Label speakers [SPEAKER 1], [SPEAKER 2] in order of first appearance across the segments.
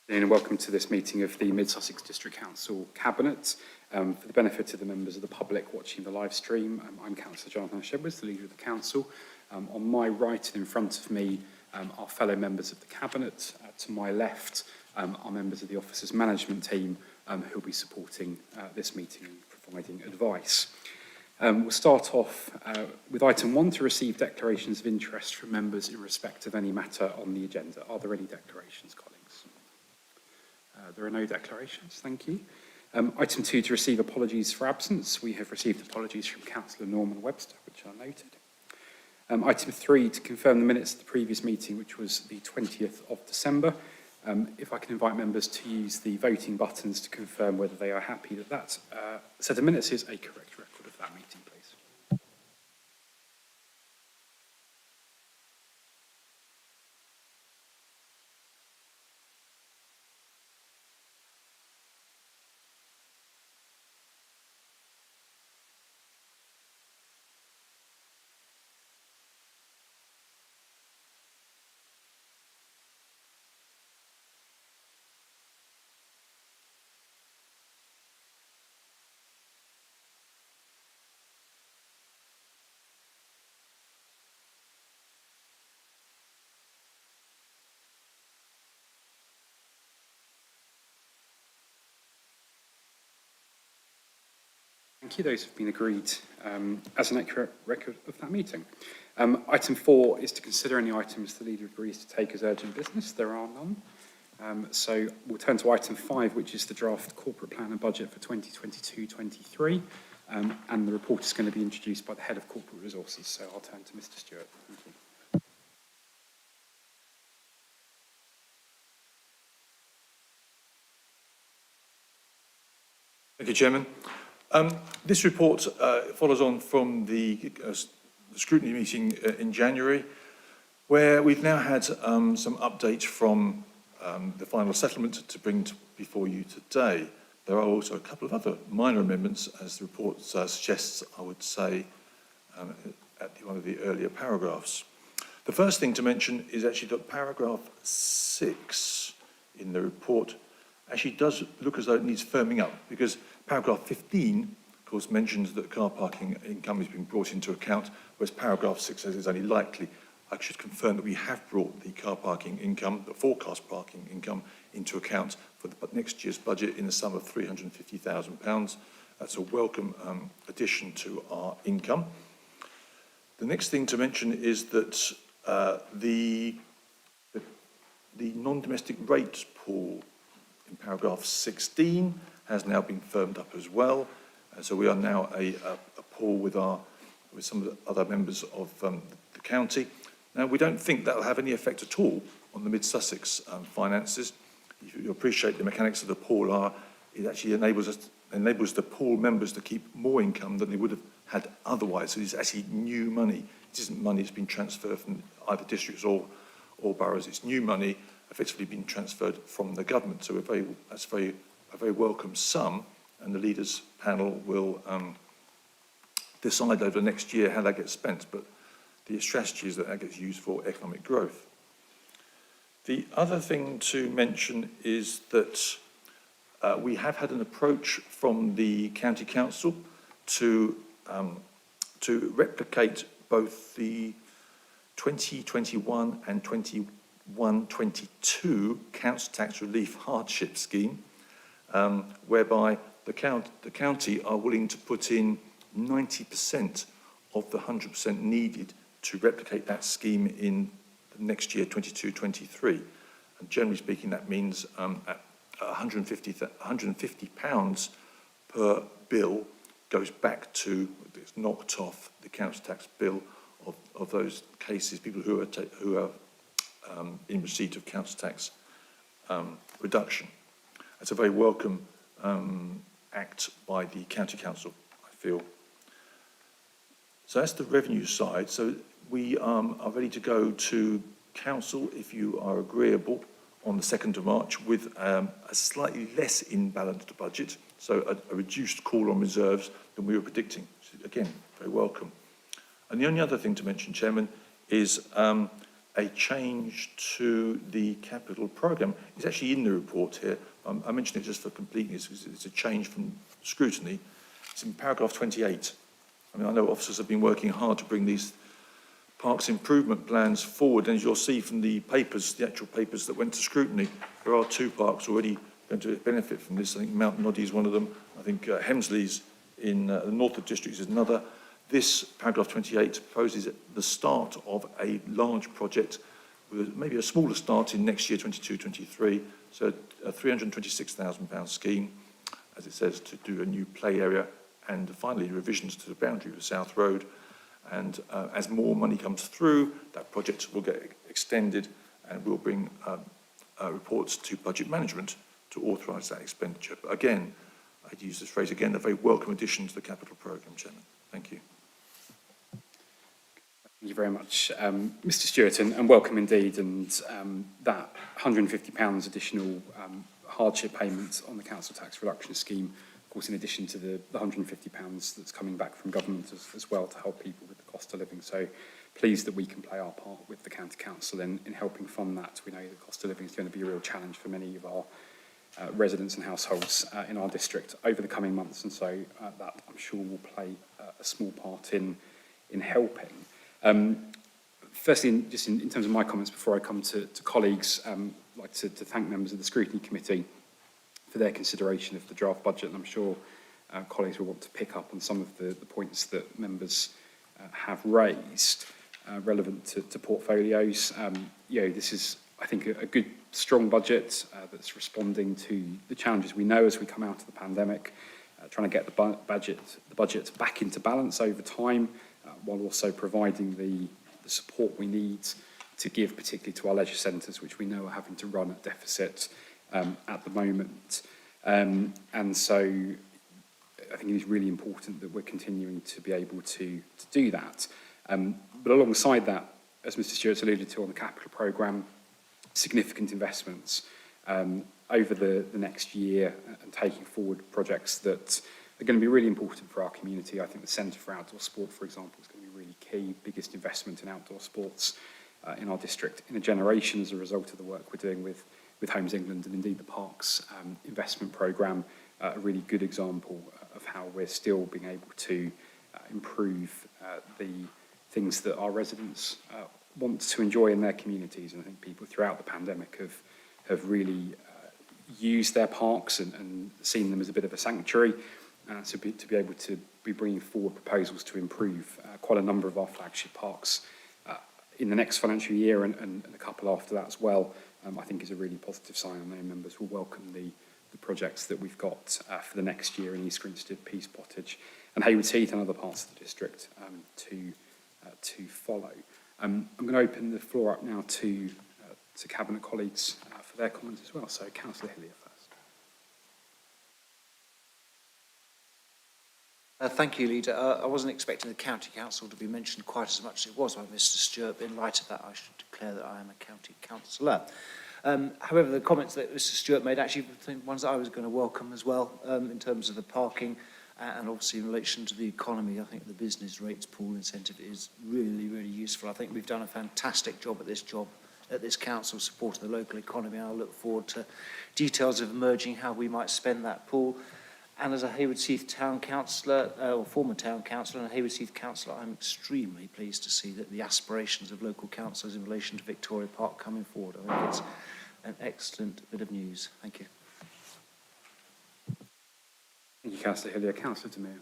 [SPEAKER 1] And welcome to this meeting of the Mid-Sussex District Council Cabinet. For the benefit of the members of the public watching the live stream, I'm Councillor Jonathan Shedwards, the leader of the Council. On my right and in front of me are fellow members of the Cabinet. To my left are members of the Officers Management Team who will be supporting this meeting and providing advice. We'll start off with item 1 to receive declarations of interest from members in respect of any matter on the agenda. Are there any declarations, colleagues? There are no declarations, thank you. Item 2 to receive apologies for absence. We have received apologies from Councillor Norman Webster, which are noted. Item 3 to confirm the minutes of the previous meeting, which was the 20th of December. If I can invite members to use the voting buttons to confirm whether they are happy that that set of minutes is a correct record of that meeting, please. Thank you. Those have been agreed as an accurate record of that meeting. Item 4 is to consider any items the leader agrees to take as urgent business. There are none. So we'll turn to item 5, which is the draft corporate plan and budget for 2022-23. And the report is going to be introduced by the Head of Corporate Resources. So I'll turn to Mr. Stewart. Thank you.
[SPEAKER 2] Thank you, Chairman. This report follows on from the scrutiny meeting in January, where we've now had some updates from the final settlement to bring before you today. There are also a couple of other minor amendments, as the report suggests, I would say, at one of the earlier paragraphs. The first thing to mention is actually that paragraph 6 in the report actually does look as though it needs firming up, because paragraph 15, of course, mentions that car parking income is being brought into account, whereas paragraph 6 says it's only likely. I should confirm that we have brought the car parking income, the forecast parking income, into account for the next year's budget in the sum of £350,000. That's a welcome addition to our income. The next thing to mention is that the non-domestic rates pool in paragraph 16 has now been firmed up as well. And so we are now a pool with some of the other members of the county. Now, we don't think that will have any effect at all on the Mid-Sussex finances. If you appreciate the mechanics of the pool it actually enables the pool members to keep more income than they would have had otherwise. So it's actually new money. It isn't money that's been transferred from either districts or boroughs. It's new money effectively been transferred from the government. So that's a very welcome sum, and the leaders panel will decide over the next year how that gets spent, but the strategy is that that gets used for economic growth. The other thing to mention is that we have had an approach from the County Council to replicate both the 2021 and 21-22 council tax relief hardship scheme, whereby the county are willing to put in 90% of the 100% needed to replicate that scheme in the next year, 22-23. And generally speaking, that means at £150 per bill goes back to, it's knocked off the council tax bill of those cases, people who are in receipt of council tax reduction. It's a very welcome act by the County Council, I feel. So that's the revenue side. So we are ready to go to Council, if you are agreeable, on the 2nd of March with a slightly less imbalanced budget, so a reduced call on reserves than we were predicting. So again, very welcome. And the only other thing to mention, Chairman, is a change to the capital programme. It's actually in the report here. I mentioned it just for completeness because it's a change from scrutiny. It's in paragraph 28. I mean, I know officers have been working hard to bring these parks improvement plans forward, and as you'll see from the papers, the actual papers that went to scrutiny, there are 2 parks already going to benefit from this. I think Mount Noddy is one of them. I think Hemsley's in the north of districts is another. This paragraph 28 proposes the start of a large project with maybe a smaller start in next year, 22-23, so a £326,000 scheme, as it says, to do a new play area and finally revisions to the boundary of the South Road. And as more money comes through, that project will get extended and we'll bring reports to budget management to authorise that expenditure. But again, I'd use this phrase again, a very welcome addition to the capital programme, Chairman. Thank you.
[SPEAKER 1] Thank you very much, Mr. Stewart, and welcome indeed. And that £150 additional hardship payment on the council tax reduction scheme, of course, in addition to the £150 that's coming back from government as well to help people with the cost of living. So pleased that we can play our part with the county council in helping fund that. We know the cost of living is going to be a real challenge for many of our residents and households in our district over the coming months, and so that I'm sure will play a small part in helping. Firstly, just in terms of my comments before I come to colleagues, I'd like to thank members of the Scrutiny Committee for their consideration of the draft budget, and I'm sure colleagues will want to pick up on some of the points that members have raised relevant to portfolios. This is, I think, a good, strong budget that's responding to the challenges we know as we come out of the pandemic, trying to get the budget back into balance over time, while also providing the support we need to give, particularly to our leisure centres, which we know are having to run at deficit at the moment. And so I think it is really important that we're continuing to be able to do that. But alongside that, as Mr. Stewart's alluded to on the capital programme, significant investments over the next year and taking forward projects that are going to be really important for our community. I think the Centre for Outdoor Sport, for example, is going to be really key, biggest investment in outdoor sports in our district in a generation as a result of the work we're doing with Homes England, and indeed the Parks investment programme, a really good example of how we're still being able to improve the things that our residents want to enjoy in their communities. And I think people throughout the pandemic have really used their parks and seen them as a bit of a sanctuary. To be able to be bringing forward proposals to improve quite a number of our flagship parks in the next financial year and a couple after that as well, I think is a really positive sign. I know members will welcome the projects that we've got for the next year in East Grinstead, Peace Pottage and Haywards Heath and other parts of the district to follow. I'm going to open the floor up now to Cabinet colleagues for their comments as well. So Councillor Hillier first.
[SPEAKER 3] Thank you, Leader. I wasn't expecting the County Council to be mentioned quite as much as it was by Mr. Stewart. In light of that, I should declare that I am a County Councillor. However, the comments that Mr. Stewart made actually were ones that I was going to welcome as well, in terms of the parking and obviously in relation to the economy. I think the business rates pool incentive is really, really useful. I think we've done a fantastic job at this council supporting the local economy, and I look forward to details of emerging how we might spend that pool. And as a Haywards Heath town councillor, or former town councillor and a Haywards Heath councillor, I'm extremely pleased to see that the aspirations of local councillors in relation to Victoria Park coming forward. I think it's an excellent bit of news. Thank you.
[SPEAKER 1] Thank you, Councillor Hillier. Councillor DeMere.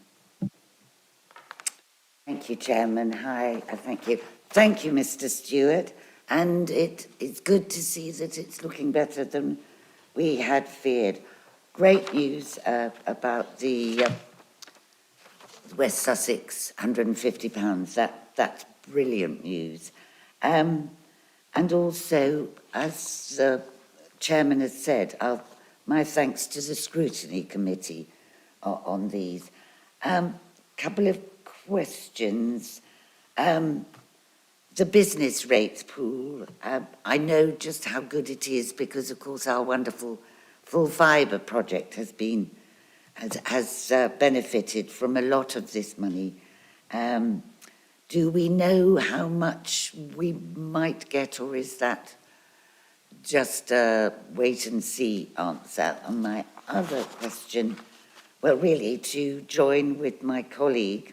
[SPEAKER 4] Thank you, Chairman. Hi, thank you. Thank you, Mr. Stewart. And it's good to see that it's looking better than we had feared. Great news about the West Sussex £150. That's brilliant news. And also, as the Chairman has said, my thanks to the Scrutiny Committee on these. Couple of questions. The business rates pool, I know just how good it is because, of course, our wonderful full fibre project has benefited from a lot of this money. Do Do we know how much we might get, or is that just a wait and see answer? And my other question, well, really to join with my colleague,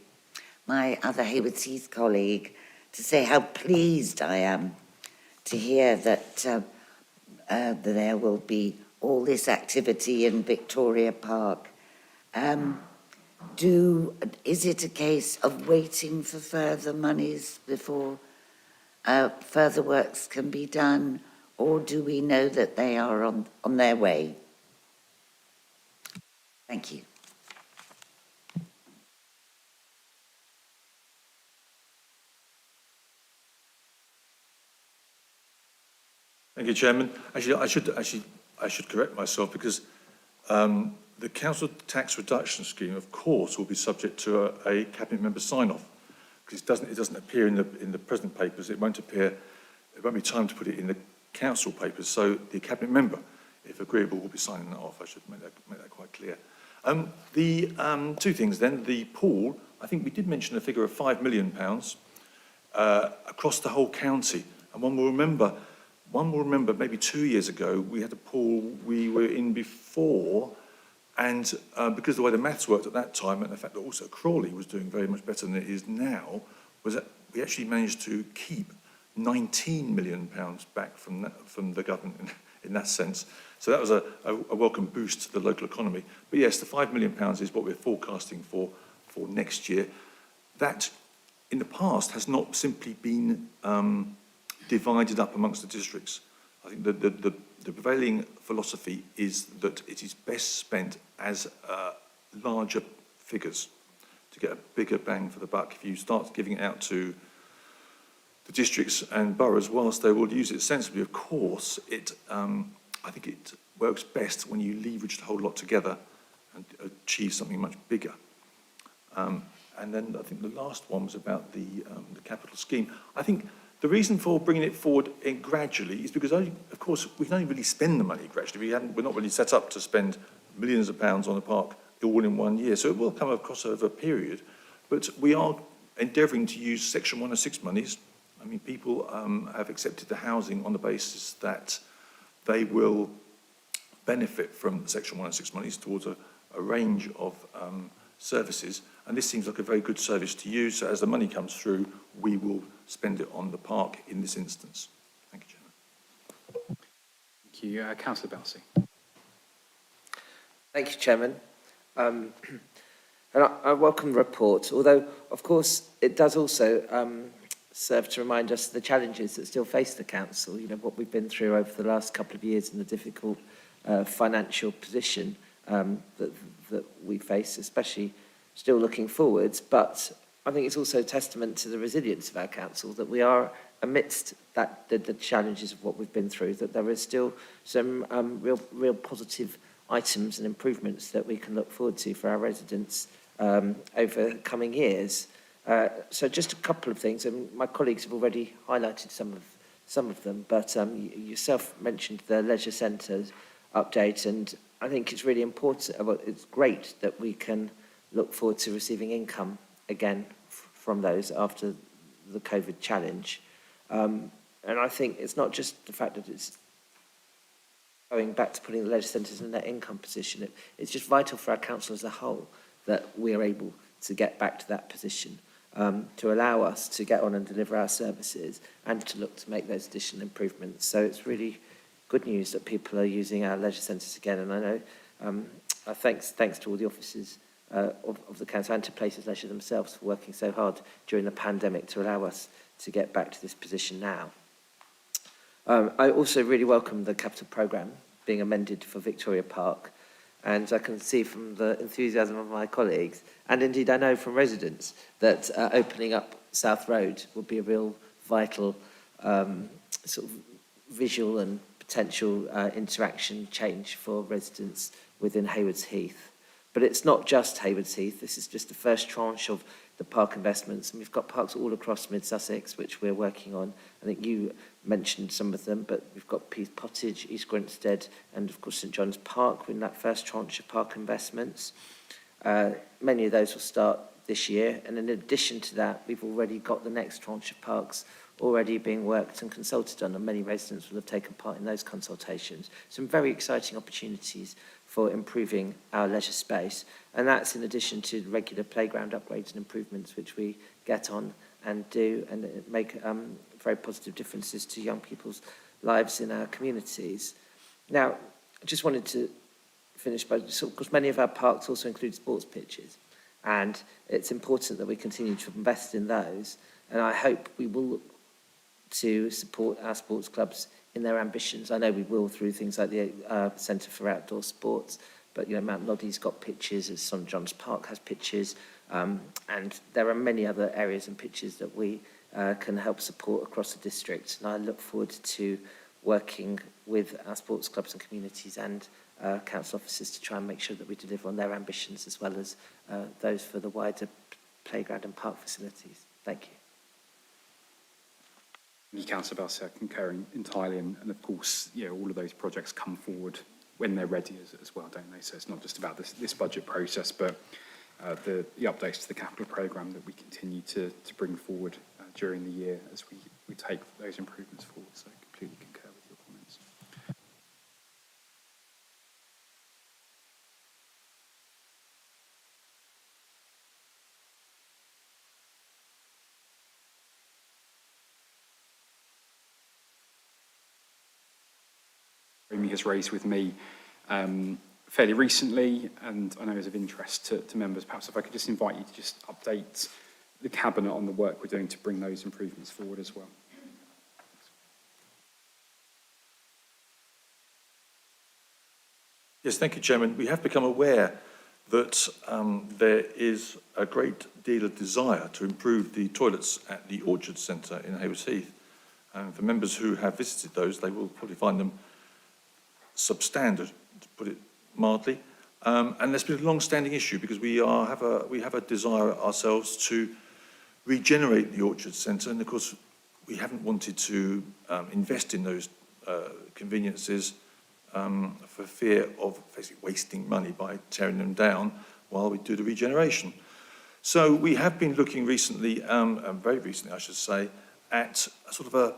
[SPEAKER 4] my other Haywards Heath colleague, to say how pleased I am to hear that there will be all this activity in Victoria Park. Is it a case of waiting for further monies before further works can be done, or do we know that they are on their way? Thank you.
[SPEAKER 2] Thank you, Chairman. Actually, I should correct myself because the council tax reduction scheme, of course, will be subject to a cabinet member sign-off because it doesn't appear in the present papers. It won't be time to put it in the council papers. So the cabinet member, if agreeable, will be signing that off. I should make that quite clear. The two things then. The pool. I think we did mention a figure of £5 million across the whole county, and one will remember maybe 2 years ago, we had a pool we were in before, and because of the way the maths worked at that time, and the fact that also Crawley was doing very much better than it is now, was that we actually managed to keep £19 million back from the government in that sense. So that was a welcome boost to the local economy. But yes, the £5 million is what we're forecasting for next year. That, in the past, has not simply been divided up amongst the districts. I think the prevailing philosophy is that it is best spent as larger figures to get a bigger bang for the buck. If you start giving it out to the districts and boroughs, whilst they will use it sensibly, of course, I think it works best when you leverage the whole lot together and achieve something much bigger. And then I think the last one was about the capital scheme. I think the reason for bringing it forward gradually is because, of course, we can only really spend the money gradually. We're not really set up to spend millions of pounds on a park all in 1 year. So it will come across over a period. But we are endeavouring to use Section 106 monies. I mean, people have accepted the housing on the basis that they will benefit from Section 106 monies towards a range of services. And this seems like a very good service to use. So as the money comes through, we will spend it on the park in this instance. Thank you, Chairman.
[SPEAKER 1] Thank you. Councillor Balsey.
[SPEAKER 5] Thank you, Chairman. And I welcome the report, although, of course, it does also serve to remind us of the challenges that still face the council, you know, what we've been through over the last couple of years and the difficult financial position that we face, especially still looking forwards. But I think it's also a testament to the resilience of our council that we are, amidst that the challenges of what we've been through, that there is still some real positive items and improvements that we can look forward to for our residents over coming years. So just a couple of things, and my colleagues have already highlighted some of them, but you yourself mentioned the leisure centres update, and I think it's really important, well, it's great that we can look forward to receiving income again from those after the COVID challenge. And I think it's not just the fact that it's going back to putting the leisure centres in a net income position. It's just vital for our council as a whole that we are able to get back to that position, to allow us to get on and deliver our services and to look to make those additional improvements. So it's really good news that people are using our leisure centres again. And I know thanks to all the officers of the council and to Places Leisure themselves for working so hard during the pandemic to allow us to get back to this position now. I also really welcome the capital programme being amended for Victoria Park, and I can see from the enthusiasm of my colleagues, and indeed I know from residents, that opening up South Road will be a real vital sort of visual and potential interaction change for residents within Haywards Heath. But it's not just Haywards Heath, this is just the first tranche of the park investments, and we've got parks all across mid-Sussex which we're working on. I think you mentioned some of them, but we've got Peace Pottage, East Grinstead, and of course St John's Park in that first tranche of park investments. Many of those will start this year. And in addition to that, we've already got the next tranche of parks already being worked and consulted on, and many residents will have taken part in those consultations. Some very exciting opportunities for improving our leisure space. And that's in addition to regular playground upgrades and improvements, which we get on and do and make very positive differences to young people's lives in our communities. Now, I just wanted to finish by, because many of our parks also include sports pitches, and it's important that we continue to invest in those. And I hope we will look to support our sports clubs in their ambitions. I know we will through things like the Centre for Outdoor Sports, but Mount Loddy's got pitches, as St John's Park has pitches, and there are many other areas and pitches that we can help support across the district. And I look forward to working with our sports clubs and communities and council officers to try and make sure that we deliver on their ambitions, as well as those for the wider playground and park facilities. Thank you.
[SPEAKER 1] Thank you, Councillor Bassey. I concur entirely, and of course, all of those projects come forward when they're ready as well, don't they? So it's not just about this budget process, but the updates to the capital programme that we continue to bring forward during the year as we take those improvements forward. So I completely concur with your comments. Amy has raised with me fairly recently, and I know is of interest to members. Perhaps if I could just invite you to just update the Cabinet on the work we're doing to bring those improvements forward as well.
[SPEAKER 2] Yes, thank you, Chairman. We have become aware that there is a great deal of desire to improve the toilets at the Orchard Centre in Haywards Heath. And for members who have visited those, they will probably find them substandard, to put it mildly. And there's been a long-standing issue because we have a desire ourselves to regenerate the Orchard Centre, and of course we haven't wanted to invest in those conveniences for fear of basically wasting money by tearing them down while we do the regeneration. So we have been looking recently, very recently I should say, at a sort of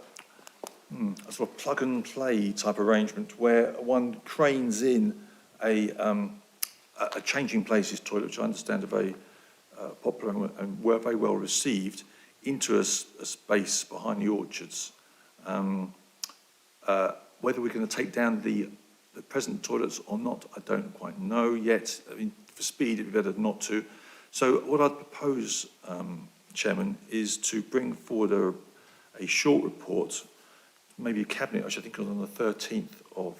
[SPEAKER 2] plug and play type arrangement where one cranes in a changing places toilet, which I understand are very popular and were very well received, into a space behind the orchards. Whether we're going to take down the present toilets or not, I don't quite know yet. I mean, for speed, it'd be better not to. So what I'd propose, Chairman, is to bring forward a short report, maybe a cabinet, which I think was on the 13th of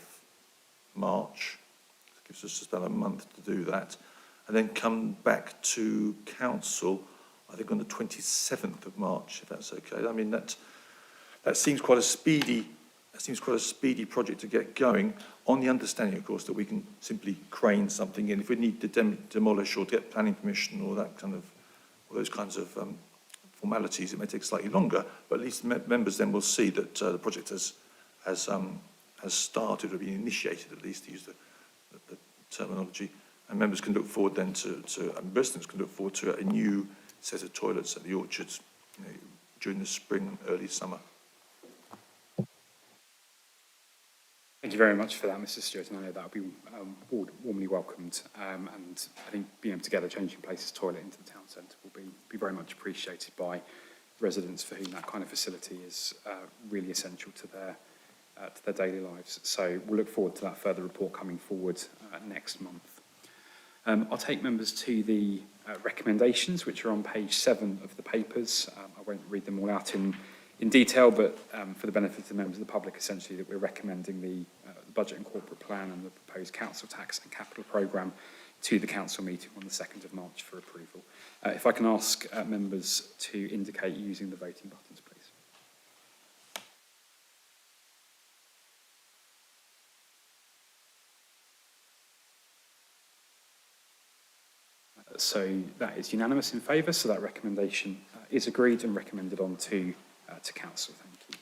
[SPEAKER 2] March. It gives us just about a month to do that. And then come back to council, I think on the 27th of March, if that's okay. I mean, that seems quite a speedy project to get going, on the understanding, of course, that we can simply crane something in. If we need to demolish or to get planning permission or that kind of, or those kinds of formalities, it may take slightly longer, but at least members then will see that the project has started or been initiated, at least, to use the terminology, and members can look forward then and residents can look forward to a new set of toilets at the orchards during the spring, early summer.
[SPEAKER 1] Thank you very much for that, Mr. Stewart, and I know that will be warmly welcomed. And I think being able to get a changing places toilet into the town centre will be very much appreciated by residents for whom that kind of facility is really essential to their daily lives. So we'll look forward to that further report coming forward next month. I'll take members to the recommendations, which are on page 7 of the papers. I won't read them all out in detail, but for the benefit of the members of the public, essentially that we're recommending the budget and corporate plan and the proposed council tax and capital programme to the council meeting on the 2nd of March for approval. If I can ask members to indicate using the voting buttons, please. So that is unanimous in favour, so that recommendation is agreed and recommended on to council. Thank you.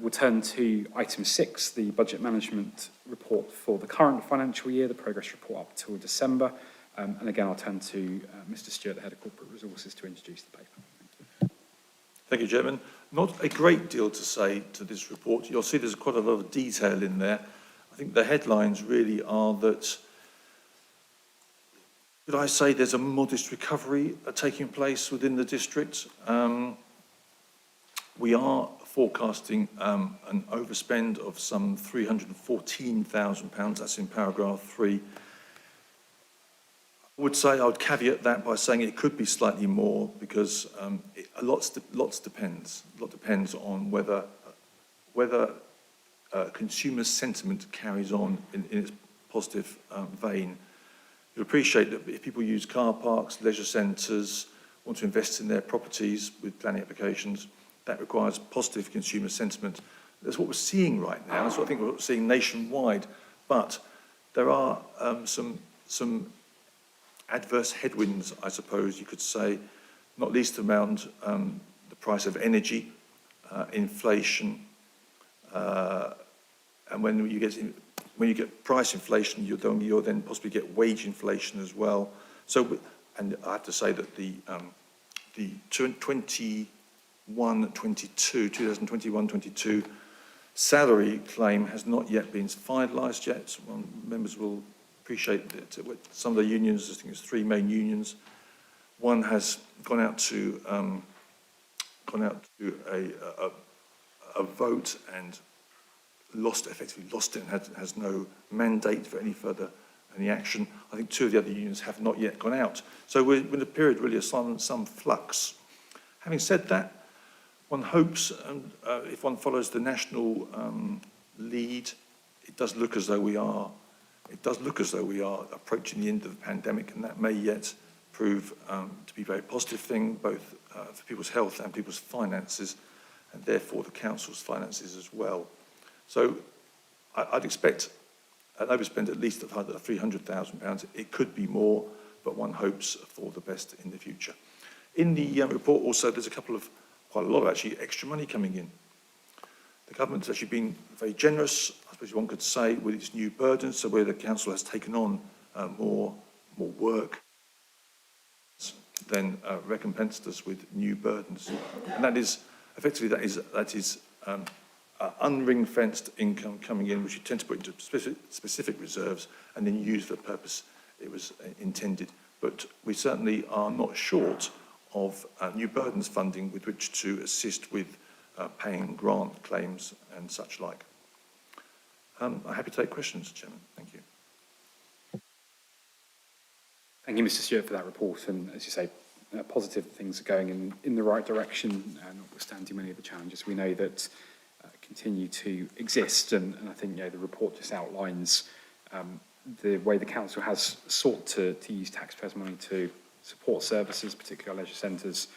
[SPEAKER 1] We'll turn to item 6, the budget management report for the current financial year, the progress report up till December. And again, I'll turn to Mr. Stewart, the Head of Corporate Resources, to introduce the paper. Thank you.
[SPEAKER 2] Thank you, Chairman. Not a great deal to say to this report. You'll see there's quite a lot of detail in there. I think the headlines really are that, could I say there's a modest recovery taking place within the district. We are forecasting an overspend of some £314,000. That's in paragraph 3. I would say, I would caveat that by saying it could be slightly more because a lot depends. A lot depends on whether consumer sentiment carries on in its positive vein. You'll appreciate that if people use car parks, leisure centres, want to invest in their properties with planning applications, that requires positive consumer sentiment. That's what we're seeing right now. That's what I think we're seeing nationwide. But there are some adverse headwinds, I suppose you could say, not least around the price of energy, inflation, and when you get price inflation, you'll then possibly get wage inflation as well. So, and I have to say that the 2021-22 salary claim has not yet been finalised yet. Members will appreciate that some of the unions, I think it's 3 main unions, one has gone out to a vote and effectively lost it, and has no mandate for any action. I think 2 of the other unions have not yet gone out. So we're in a period really of some flux. Having said that, one hopes, if one follows the national lead, it does look as though we are approaching the end of the pandemic, and that may yet prove to be a very positive thing, both for people's health and people's finances, and therefore the council's finances as well. So I'd expect an overspend at least of £300,000. It could be more, but one hopes for the best in the future. In the report also, there's quite a lot of actually extra money coming in. The government's actually been very generous, I suppose one could say, with its new burdens, so where the council has taken on more work, then recompensed us with new burdens. And that is, effectively, that is unring-fenced income coming in, which you tend to put into specific reserves and then use for the purpose it was intended. But we certainly are not short of new burdens funding with which to assist with paying grant claims and such like. I'm happy to take questions, Chairman. Thank you.
[SPEAKER 1] Thank you, Mr. Stewart, for that report. And as you say, positive things are going in the right direction, notwithstanding many of the challenges we know that continue to exist. And I think the report just outlines the way the council has sought to use taxpayers' money to support services, particularly our leisure centres,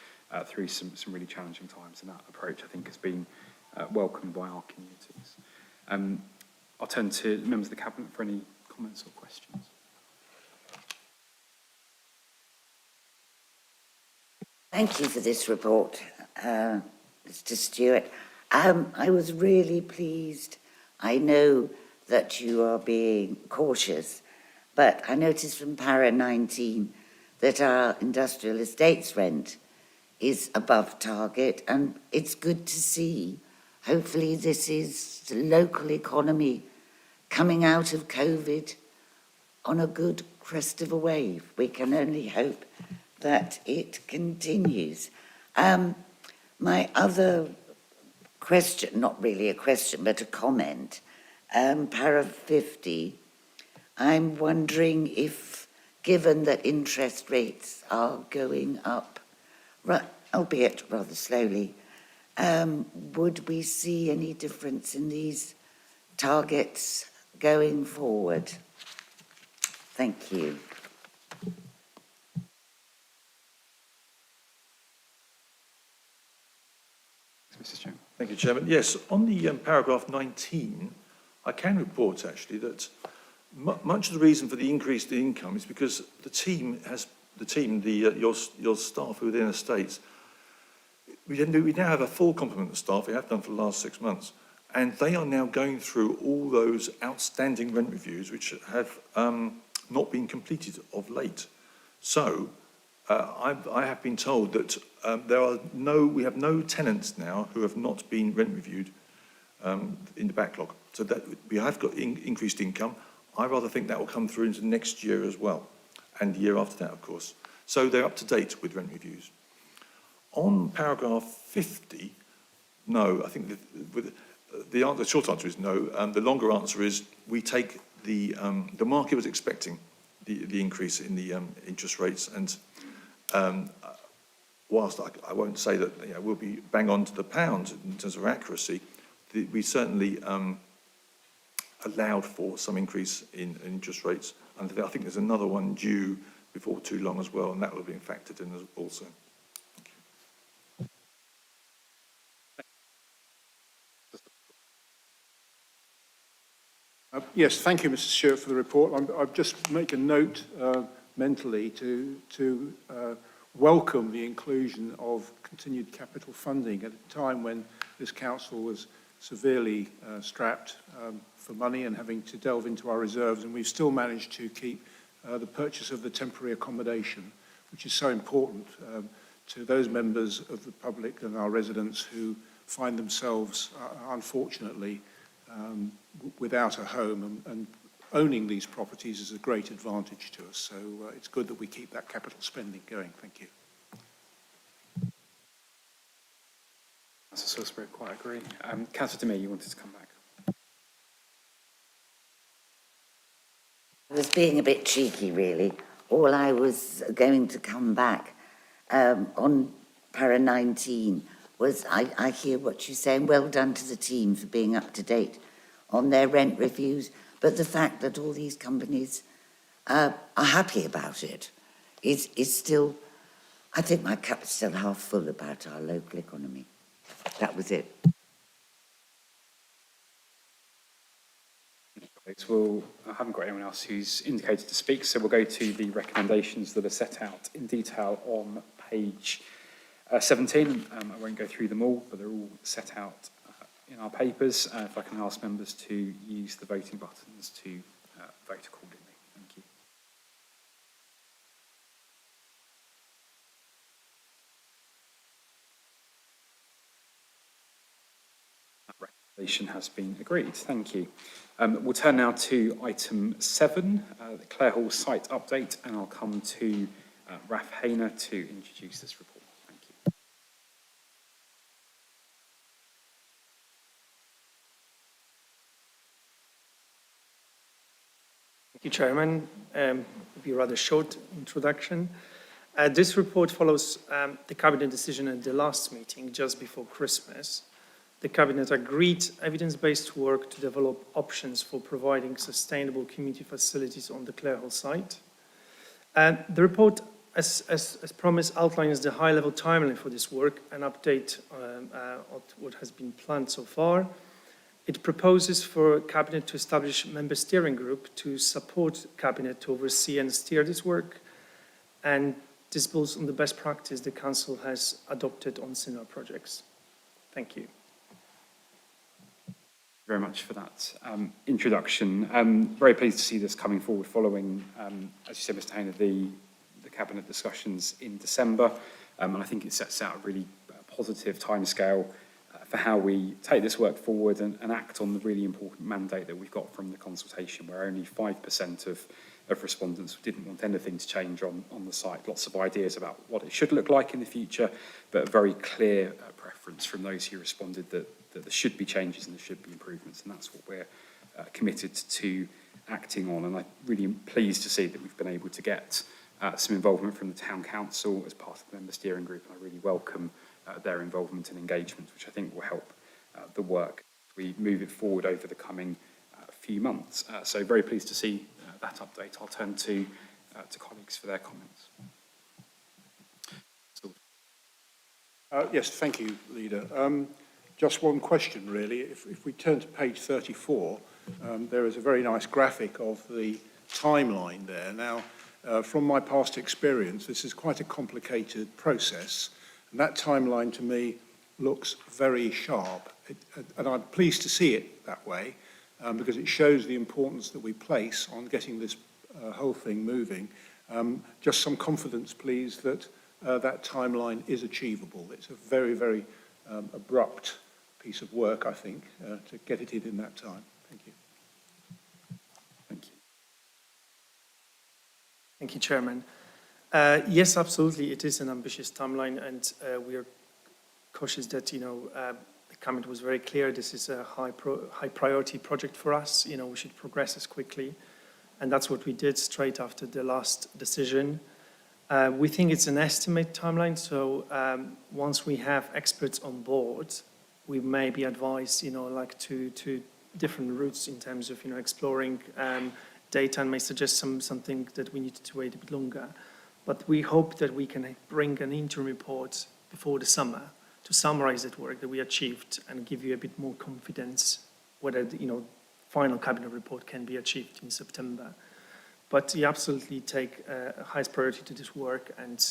[SPEAKER 1] through some really challenging times. And that approach, I think, has been welcomed by our communities. I'll turn to members of the Cabinet for any comments or questions.
[SPEAKER 4] Thank you for this report, Mr. Stewart. I was really pleased. I know that you are being cautious, but I noticed from para 19 that our industrial estates rent is above target, and it's good to see. Hopefully this is the local economy coming out of COVID on a good crest of a wave. We can only hope that it continues. My other question, not really a question, but a comment, para 50, I'm wondering if, given that interest rates are going up, albeit rather slowly, would we see any difference in these targets going forward? Thank you.
[SPEAKER 1] Mr. Chairman.
[SPEAKER 2] Thank you, Chairman. Yes, on the paragraph 19, I can report actually that much of the reason for the increased income is because your staff within estates, we now have a full complement of staff. We have done for the last 6 months, and they are now going through all those outstanding rent reviews which have not been completed of late. So I have been told that we have no tenants now who have not been rent reviewed in the backlog. So that we have got increased income. I rather think that will come through into next year as well, and the year after that, of course. So they're up to date with rent reviews. On paragraph 50, no, I think the short answer is no. The longer answer is we take the market was expecting the increase in the interest rates, and whilst I won't say that we'll be bang on to the pound in terms of accuracy, we certainly allowed for some increase in interest rates, and I think there's another one due before too long as well, and that will be factored in also.
[SPEAKER 6] Yes, thank you, Mr. Stewart, for the report. I've just make a note mentally to welcome the inclusion of continued capital funding at a time when this council was severely strapped for money and having to delve into our reserves, and we've still managed to keep the purchase of the temporary accommodation, which is so important to those members of the public and our residents who find themselves, unfortunately, without a home, and owning these properties is a great advantage to us. So it's good that we keep that capital spending going. Thank you.
[SPEAKER 1] Councillor Salisbury, quite agree. Councillor Demir, you wanted to come back.
[SPEAKER 4] I was being a bit cheeky, really. All I was going to come back on para 19 was I hear what you're saying. Well done to the team for being up to date on their rent reviews. But the fact that all these companies are happy about it is still, I think my cup's still half full about our local economy. That was it.
[SPEAKER 1] Well, I haven't got anyone else who's indicated to speak, so we'll go to the recommendations that are set out in detail on page 17. I won't go through them all, but they're all set out in our papers. If I can ask members to use the voting buttons to vote accordingly. Thank you. That recommendation has been agreed. Thank you. We'll turn now to item 7, the Clare Hall site update, and I'll come to Raf Hayner to introduce this report. Thank you.
[SPEAKER 7] Thank you, Chairman. It'll be a rather short introduction. This report follows the Cabinet decision at the last meeting just before Christmas. The Cabinet agreed evidence-based work to develop options for providing sustainable community facilities on the Clare Hall site. The report, as promised, outlines the high-level timeline for this work and update on what has been planned so far. It proposes for Cabinet to establish a member steering group to support Cabinet to oversee and steer this work, and this builds on the best practice the Council has adopted on similar projects. Thank you.
[SPEAKER 1] Very much for that introduction. Very pleased to see this coming forward following, as you said, Mr. Hayner, the Cabinet discussions in December, and I think it sets out a really positive timescale for how we take this work forward and act on the really important mandate that we've got from the consultation, where only 5% of respondents didn't want anything to change on the site. Lots of ideas about what it should look like in the future, but a very clear preference from those who responded that there should be changes and there should be improvements, and that's what we're committed to acting on. And I'm really pleased to see that we've been able to get some involvement from the Town Council as part of the member steering group, and I really welcome their involvement and engagement, which I think will help the work as we move it forward over the coming few months. So very pleased to see that update. I'll turn to colleagues for their comments.
[SPEAKER 6] Yes, thank you, Leader. Just one question, really. If we turn to page 34, there is a very nice graphic of the timeline there. Now, from my past experience, this is quite a complicated process, and that timeline to me looks very sharp. And I'm pleased to see it that way, because it shows the importance that we place on getting this whole thing moving. Just some confidence, please, that that timeline is achievable. It's a very, very abrupt piece of work, I think, to get it in that time. Thank you.
[SPEAKER 1] Thank you.
[SPEAKER 7] Thank you, Chairman. Yes, absolutely, it is an ambitious timeline, and we are cautious that, the comment was very clear. This is a high priority project for us. We should progress as quickly, and that's what we did straight after the last decision. We think it's an estimate timeline, so once we have experts on board, we may be advised, to different routes in terms of, exploring data, and may suggest something that we need to wait a bit longer. But we hope that we can bring an interim report before the summer to summarize that work that we achieved and give you a bit more confidence whether the, final cabinet report can be achieved in September. But we absolutely take highest priority to this work and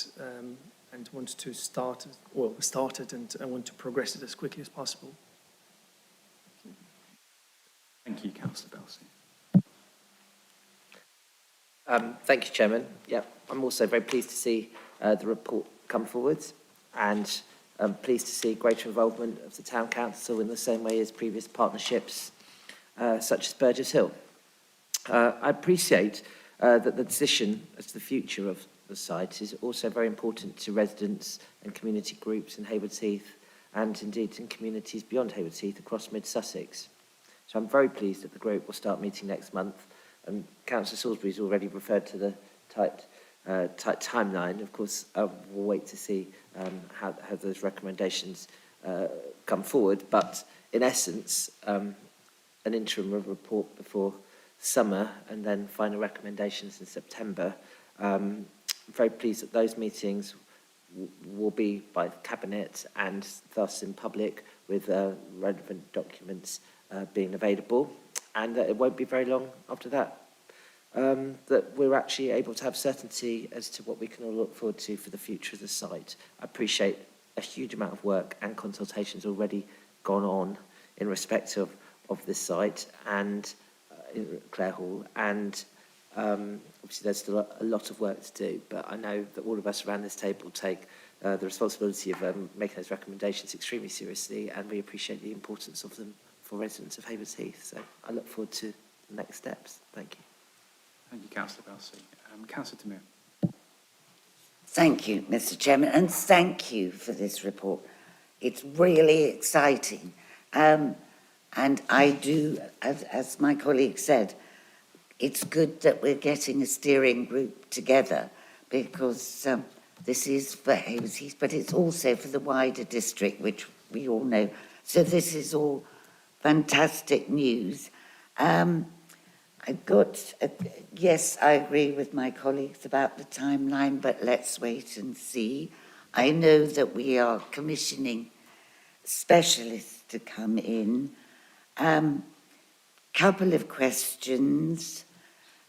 [SPEAKER 7] want to start, well, we started and want to progress it as quickly as possible.
[SPEAKER 1] Thank you, Councillor Belsey.
[SPEAKER 5] Thank you, Chairman. Yeah, I'm also very pleased to see the report come forward, and I'm pleased to see greater involvement of the Town Council in the same way as previous partnerships, such as Burgess Hill. I appreciate that the decision as to the future of the site is also very important to residents and community groups in Haywards Heath, and indeed in communities beyond Haywards Heath across mid-Sussex. So I'm very pleased that the group will start meeting next month. And Councillor Salisbury's already referred to the tight timeline. Of course, we'll wait to see how those recommendations come forward. But in essence, an interim report before summer and then final recommendations in September. I'm very pleased that those meetings will be by the Cabinet and thus in public, with relevant documents being available. And that it won't be very long after that that we're actually able to have certainty as to what we can all look forward to for the future of the site. I appreciate a huge amount of work and consultations already gone on in respect of this site and in Clare Hall, and obviously there's still a lot of work to do, but I know that all of us around this table take the responsibility of making those recommendations extremely seriously, and we appreciate the importance of them for residents of Haywards Heath. So I look forward to the next steps. Thank you.
[SPEAKER 1] Thank you, Councillor Belsey. Councillor Demir.
[SPEAKER 4] Thank you, Mr. Chairman, and thank you for this report. It's really exciting. And I do, as my colleague said, it's good that we're getting a steering group together, because this is for Haywards Heath, but it's also for the wider district, which we all know. So this is all fantastic news. Yes, I agree with my colleagues about the timeline, but let's wait and see. I know that we are commissioning specialists to come in. Couple of questions.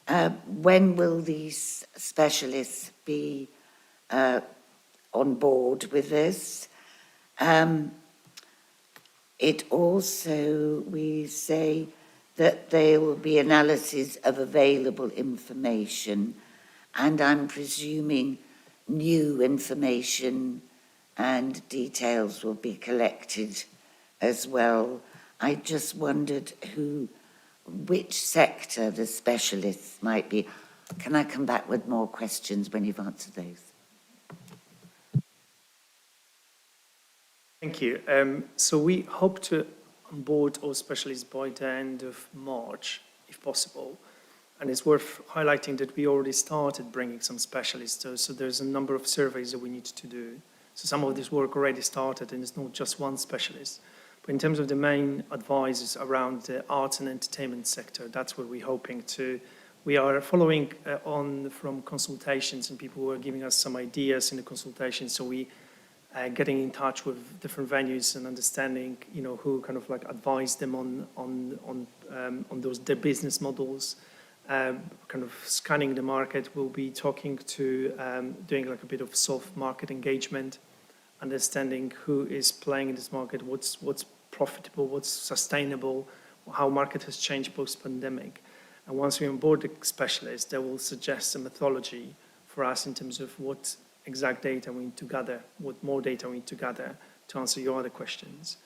[SPEAKER 4] When will these specialists be on board with this? It also, we say that there will be analysis of available information, and I'm presuming new information and details will be collected as well. I just wondered which sector the specialists might be. Can I come back with more questions when you've answered those?
[SPEAKER 7] Thank you. So we hope to onboard all specialists by the end of March, if possible. And it's worth highlighting that we already started bringing some specialists. So there's a number of surveys that we need to do. So some of this work already started, and it's not just one specialist. But in terms of the main advices around the arts and entertainment sector, that's what we're hoping to. We are following on from consultations, and people were giving us some ideas in the consultations. So we getting in touch with different venues and understanding, who kind of like advise them on their business models, kind of scanning the market. We'll be talking to, doing like a bit of soft market engagement, understanding who is playing in this market, what's profitable, what's sustainable, how market has changed post-pandemic. And once we onboard the specialist, they will suggest a methodology for us in terms of what exact data we need to gather, what more data we need to gather to answer your other questions.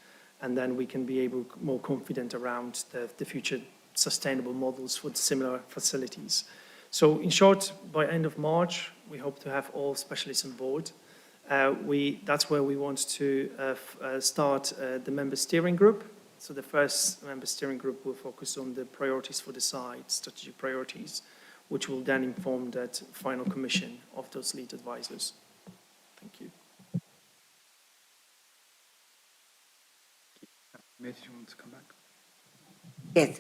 [SPEAKER 7] And then we can be able more confident around the future sustainable models for similar facilities. So in short, by end of March, we hope to have all specialists on board. That's where we want to start the member steering group. So the first member steering group will focus on the priorities for the site, strategic priorities, which will then inform that final commission of those lead advisors. Thank you.
[SPEAKER 1] Mia, did you want to come back?
[SPEAKER 4] Yes,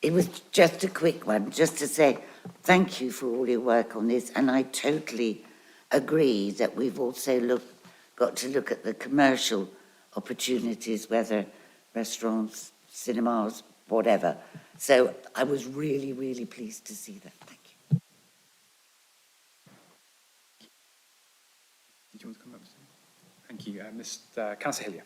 [SPEAKER 4] it was just a quick one, just to say thank you for all your work on this, and I totally agree that we've also got to look at the commercial opportunities, whether restaurants, cinemas, whatever. So I was really, really pleased to see that. Thank you.
[SPEAKER 1] Did you want to come back? Thank you. Mr. Councillor Hillier.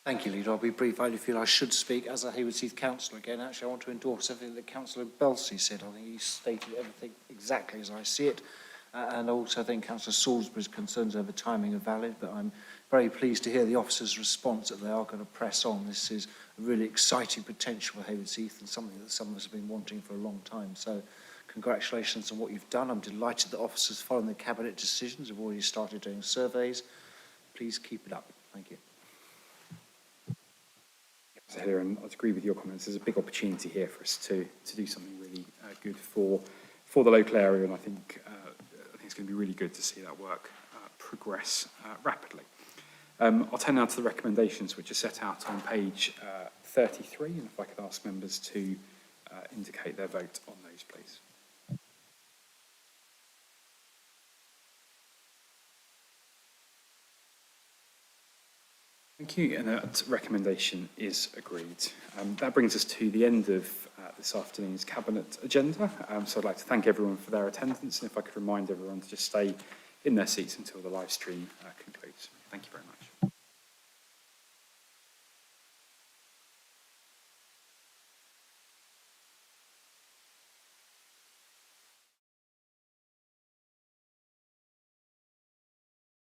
[SPEAKER 3] Thank you, Leader. I'll be brief. I only feel I should speak as a Hayward Heath councillor again. Actually, I want to endorse everything that Councillor Belsey said. I think he stated everything exactly as I see it. And also I think Councillor Salisbury's concerns over timing are valid, but I'm very pleased to hear the officers' response that they are going to press on. This is a really exciting potential for Hayward Heath and something that some of us have been wanting for a long time. So congratulations on what you've done. I'm delighted that officers following the Cabinet decisions have already started doing surveys. Please keep it up. Thank you.
[SPEAKER 1] Here, and I agree with your comments. There's a big opportunity here for us to do something really good for the local area, and I think it's going to be really good to see that work progress rapidly. I'll turn now to the recommendations which are set out on page 33, and if I could ask members to indicate their vote on those, please. Thank you, and that recommendation is agreed. That brings us to the end of this afternoon's Cabinet agenda. So I'd like to thank everyone for their attendance, and if I could remind everyone to just stay in their seats until the live stream concludes. Thank you very much.